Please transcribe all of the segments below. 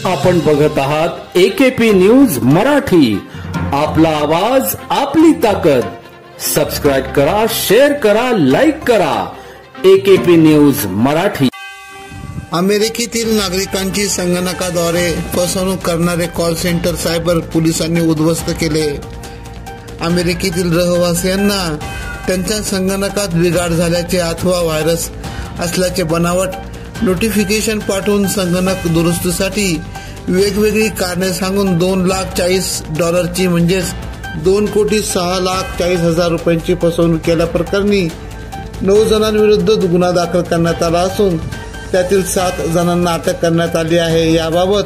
आपण बघत आहात AKP न्यूज मराठी. आपला आवाज आपली ताकद. सबस्क्राइब करा, शेअर करा, लाईक करा. AKP news Marathi. अमेरिकेतील नागरिकांची संगणकाद्वारे फसवणूक करणारे कॉल सेंटर सायबर पोलिसांनी उद्ध्वस्त केले. अमेरिकेतील रहिवाशांना त्यांच्या संगणकात बिघाड झाल्याचे अथवा व्हायरस असल्याचे बनावट नोटिफिकेशन पाठवून संगणक दुरुस्तीसाठी वेगवेगळी कारणे सांगून $2,40,00,000 म्हणजेच $2,06,40,000 फसवणूक केल्याप्रकरणी 9 जणांविरुद्ध गुन्हा दाखल करण्यात आला असून त्यातील 7 जणांना अटक करण्यात आली आहे. याबाबत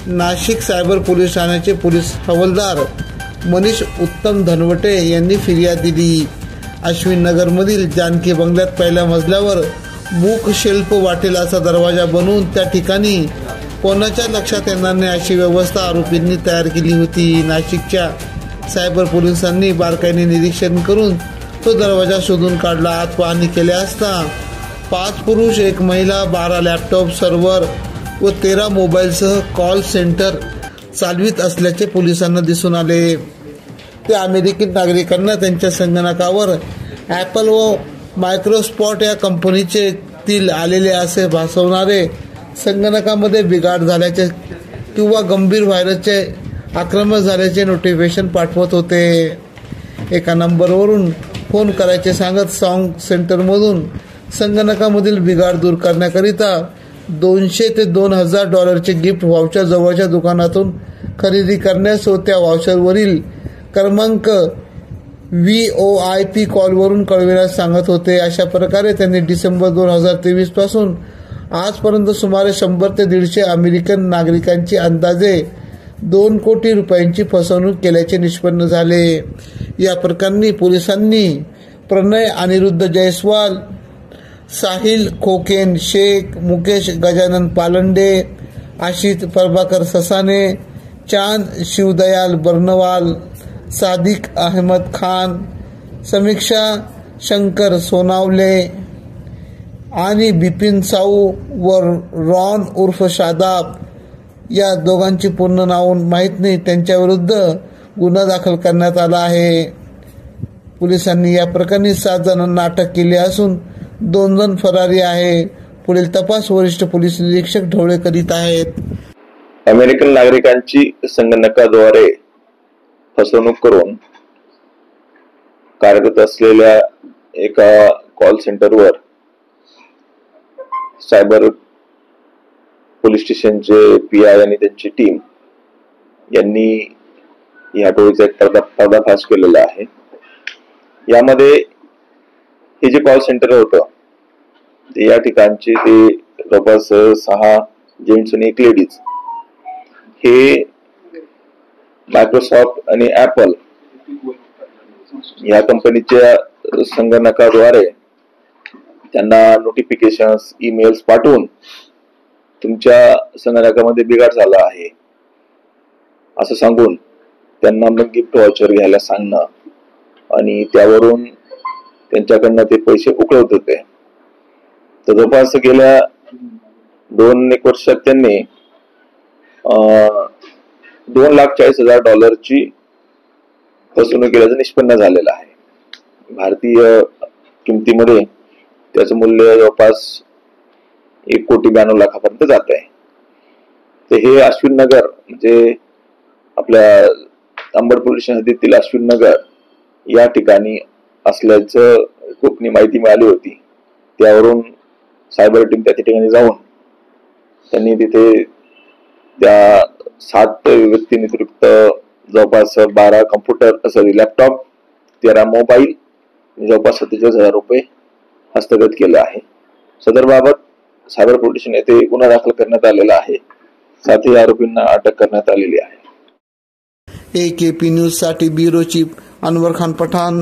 नाशिक सायबर पोलीस ठाण्याचे पोलीस हवालदार मनीष उत्तम धनवटे यांनी फिर्याद दिली. अश्विन नगरमधील जानकी बंगल्यात पहिल्या मजल्यावर मूक शेल्फ वाटेल असा दरवाजा बनवून त्या ठिकाणी कोणाच्या लक्षात येणार नाही अशी व्यवस्था आरोपींनी तयार केली होती. नाशिकच्या सायबर पोलिसांनी बारकाईने निरीक्षण करून तो दरवाजा शोधून काढला. आत पाहणी केली असता 5 पुरुष 1 महिला 12 लॅपटॉप सर्व्हर व 13 मोबाईलसह कॉल सेंटर चालवित असल्याचे पोलिसांना दिसून आले. ते अमेरिकन नागरिकांना त्यांच्या संगणकावर ॲपल व मायक्रोसॉफ्ट या कंपनीचे आलेले असे भासवणारे संगणकामध्ये बिघाड झाल्याचे किंवा गंभीर व्हायरसचे आक्रमण झाल्याचे नोटिफिकेशन पाठवत होते. एका नंबरवरून फोन करायचे सांगत सॉन्ग सेंटरमधून संगणकामधील बिघाड दूर करण्याकरिता $200 ते $2,000 गिफ्ट व्हाउचर जवळच्या दुकानातून खरेदी करण्यास व त्या व्हाउचरवरील क्रमांक VoIP कॉलवरून कळविण्यास सांगत होते. अशा प्रकारे त्यांनी डिसेंबर 2023 पासून आजपर्यंत सुमारे 100 ते 150 अमेरिकन नागरिकांची अंदाजे $2 कोटी फसवणूक केल्याचे निष्पन्न झाले. या प्रकरणी पोलिसांनी प्रणय अनिरुद्ध जयस्वाल, साहिल खोकेन शेख, मुकेश गजानन पालंडे, आशिष प्रभाकर ससाने, चांद शिवदयाल बर्नवाल, सादिक अहमद खान, समीक्षा शंकर सोनावले आणि बिपिन साऊ व रॉन उर्फ शादाब या दोघांची पूर्ण नाव माहीत नाही त्यांच्याविरुद्ध गुन्हा दाखल करण्यात आला आहे. पोलिसांनी या प्रकरणी 7 जणांना अटक केली असून 2 जण फरारी आहे. पुढील तपास वरिष्ठ पोलीस निरीक्षक ढवळे करीत आहेत. अमेरिकन नागरिकांची संगणकाद्वारे फसवणूक करून कार्यरत असलेल्या एका कॉल सेंटरवर सायबर पोलीस स्टेशनचे PI आणि त्यांची टीम यांनी या टोळीचा एक पर्दाफाश केलेला आहे. यामध्ये हे जे कॉल सेंटर होतं ते या ठिकाणचे ते जवळपास 6 जेंट्स आणि 1 लेडीज हे मायक्रोसॉफ्ट आणि ॲपल या कंपनीच्या संगणकाद्वारे त्यांना नोटिफिकेशन्स ईमेल्स पाठवून तुमच्या संगणकामध्ये बिघाड झाला आहे असं सांगून त्यांना मग गिफ्ट व्हाउचर घ्यायला सांगणं आणि त्यावरून त्यांच्याकडनं ते पैसे उकळवत होते. तर जवळपास गेल्या 2-1 वर्षात त्यांनी $2,40,000 फसवणूक केल्याचं निष्पन्न झालेलं आहे. भारतीय किमतीमध्ये त्याचं मूल्य जवळपास $1,92,00,000 जात आहे. तर हे अश्विन नगर म्हणजे आपल्या अंबड पोलीस हद्दीतील अश्विन नगर या ठिकाणी असल्याचं गोपनीय माहिती मिळाली होती. त्यावरून सायबर टीम त्या ठिकाणी जाऊन त्यांनी तिथे त्या 7 व्यक्तींव्यतिरिक्त जवळपास 12 कॉम्प्युटर लॅपटॉप 13 मोबाईल जवळपास $47,000 हस्तगत केले आहे. सदर बाबत सायबर पोलीस स्टेशन येथे गुन्हा दाखल करण्यात आलेला आहे. 7 आरोपींना अटक करण्यात आलेली आहे. AKP न्यूज साठी ब्युरो चीफ अनवर खान पठाण.